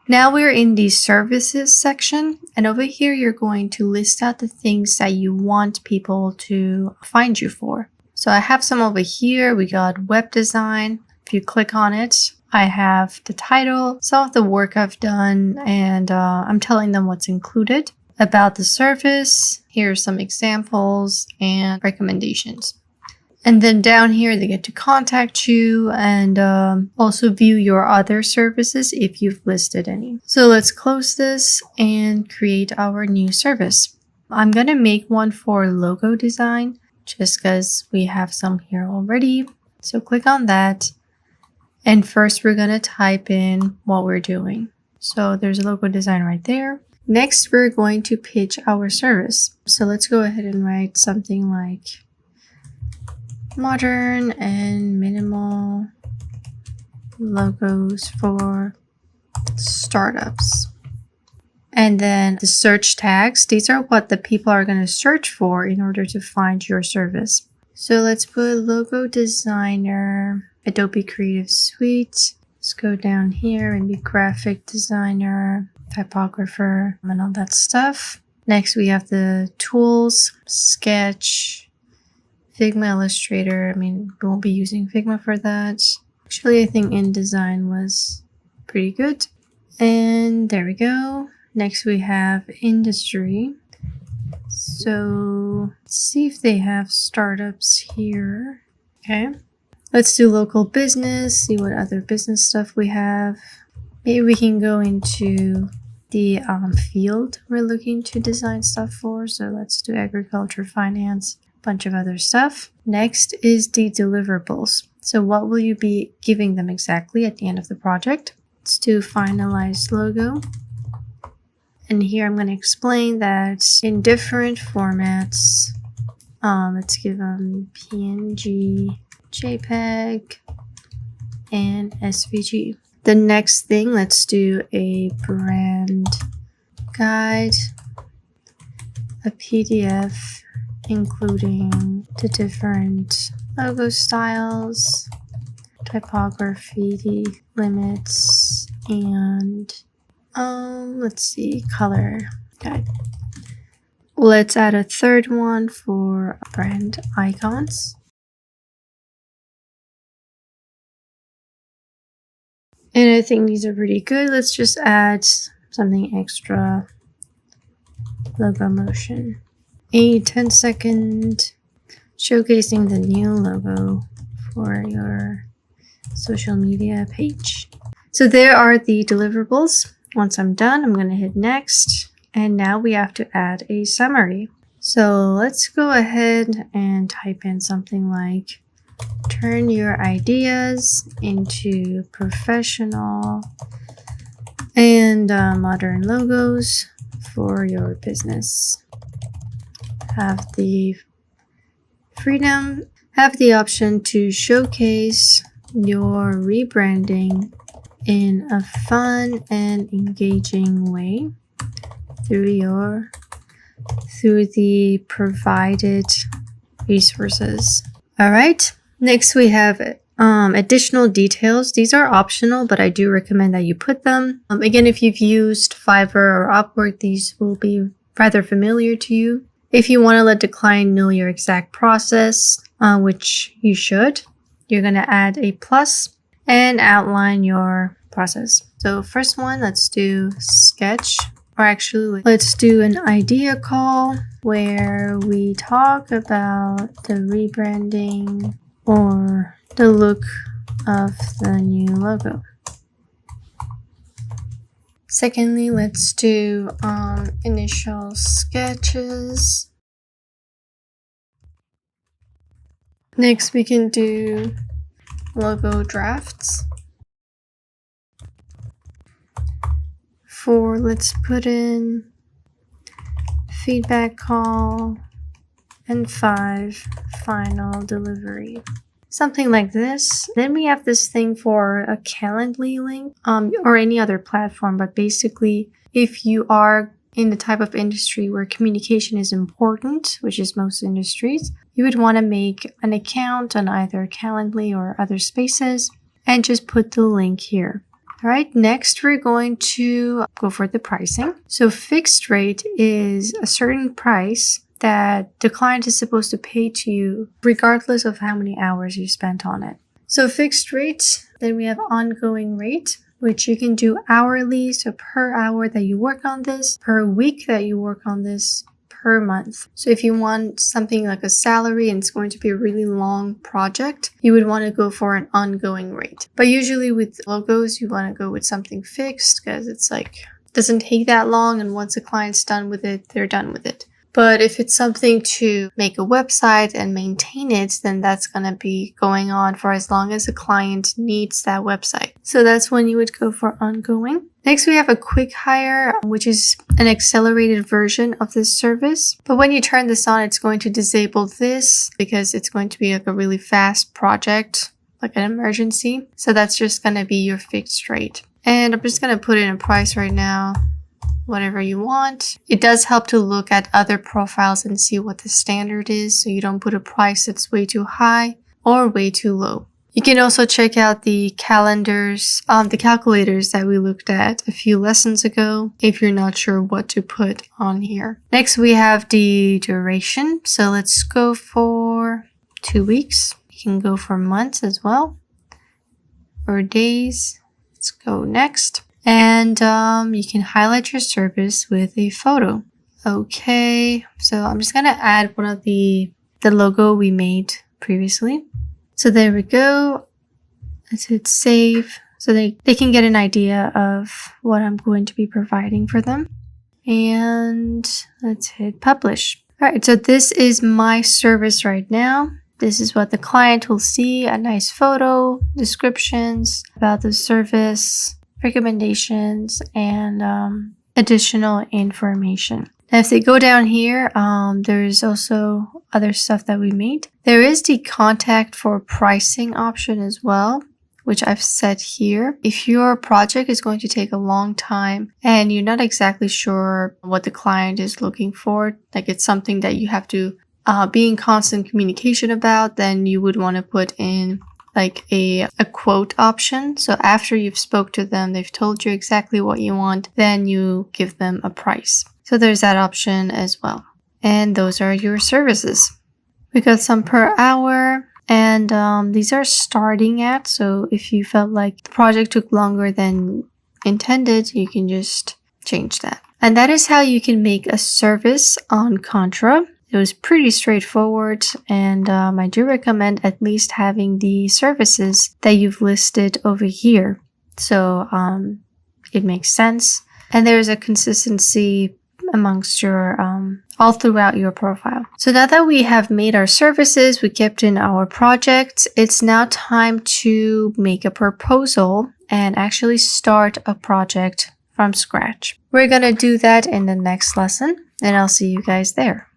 Now we're in the services section, and over here you're going to list out the things that you want people to find you for. So I have some over here. We got web design. If you click on it, I have the title, some of the work I've done, and I'm telling them what's included. About the service, here's some examples and recommendations. And then down here, they get to contact you and also view your other services if you've listed any. So let's close this and create our new service. I'm going to make one for logo design just because we have some here already. So click on that. And first, we're going to type in what we're doing. So there's a logo design right there. Next, we're going to pitch our service. So let's go ahead and write something like modern and minimal logos for startups. And then the search tags, these are what the people are going to search for in order to find your service. So let's put logo designer, Adobe Creative Suite. Let's go down here and be graphic designer, typographer, and all that stuff. Next, we have the tools, Sketch, Figma, Illustrator. I mean, we won't be using Figma for that. Actually, I think InDesign was pretty good. And there we go. Next, we have industry. So let's see if they have startups here. Okay. Let's do local business, see what other business stuff we have. Maybe we can go into the field we're looking to design stuff for. So let's do agriculture, finance, a bunch of other stuff. Next is the deliverables. So what will you be giving them exactly at the end of the project? Let's do finalized logo. And here I'm going to explain that in different formats. Let's give them PNG, JPEG, and SVG. The next thing, let's do a brand guide, a PDF including the different logo styles, typography limits, and let's see, color guide. Let's add a third one for brand icons. And I think these are pretty good. Let's just add something extra. Logo motion. A 10-second showcasing the new logo for your social media page. So there are the deliverables. Once I'm done, I'm going to hit next. And now we have to add a summary. So let's go ahead and type in something like turn your ideas into professional and modern logos for your business. Have the freedom, have the option to showcase your rebranding in a fun and engaging way through the provided resources. All right. Next, we have additional details. These are optional, but I do recommend that you put them. Again, if you've used Fiverr or Upwork, these will be rather familiar to you. If you want to let the client know your exact process, which you should, you're going to add a plus and outline your process. So first one, let's do sketch, or actually let's do an idea call where we talk about the rebranding or the look of the new logo. Secondly, let's do initial sketches. Next, we can do logo drafts. 4, let's put in feedback call. And 5, final delivery. Something like this. Then we have this thing for a Calendly link or any other platform. But basically, if you are in the type of industry where communication is important, which is most industries, you would want to make an account on either Calendly or other spaces and just put the link here. All right, next we're going to go for the pricing. So fixed rate is a certain price that the client is supposed to pay to you regardless of how many hours you spent on it. So fixed rate, then we have ongoing rate, which you can do hourly, so per hour that you work on this, per week that you work on this, per month. So if you want something like a salary and it's going to be a really long project, you would want to go for an ongoing rate. But usually with logos, you want to go with something fixed because it's like, doesn't take that long, and once a client's done with it, they're done with it. But if it's something to make a website and maintain it, then that's going to be going on for as long as the client needs that website. So that's when you would go for ongoing. Next, we have a quick hire, which is an accelerated version of this service. But when you turn this on, it's going to disable this because it's going to be like a really fast project, like an emergency. So that's just going to be your fixed rate. And I'm just going to put in a price right now. Whatever you want. It does help to look at other profiles and see what the standard is, so you don't put a price that's way too high or way too low. You can also check out the calculators that we looked at a few lessons ago if you're not sure what to put on here. Next, we have the duration. So let's go for 2 weeks. You can go for months as well, or days. Let's go next. And you can highlight your service with a photo. Okay, so I'm just going to add one of the logo we made previously. So there we go. Let's hit save so they can get an idea of what I'm going to be providing for them. And let's hit publish. All right, so this is my service right now. This is what the client will see, a nice photo, descriptions about the service, recommendations, and additional information. Now, if they go down here, there's also other stuff that we made. There is the contact for pricing option as well, which I've set here. If your project is going to take a long time and you're not exactly sure what the client is looking for, like it's something that you have to be in constant communication about, then you would want to put in like a quote option. So after you've spoke to them, they've told you exactly what you want, then you give them a price. So there's that option as well. And those are your services. We got some per hour, and these are starting at. So if you felt like the project took longer than intended, you can just change that. And that is how you can make a service on Contra. It was pretty straightforward, and I do recommend at least having the services that you've listed over here. So it makes sense. And there's a consistency amongst your, all throughout your profile. So now that we have made our services, we kept in our project, it's now time to make a proposal and actually start a project from scratch. We're going to do that in the next lesson, and I'll see you guys there.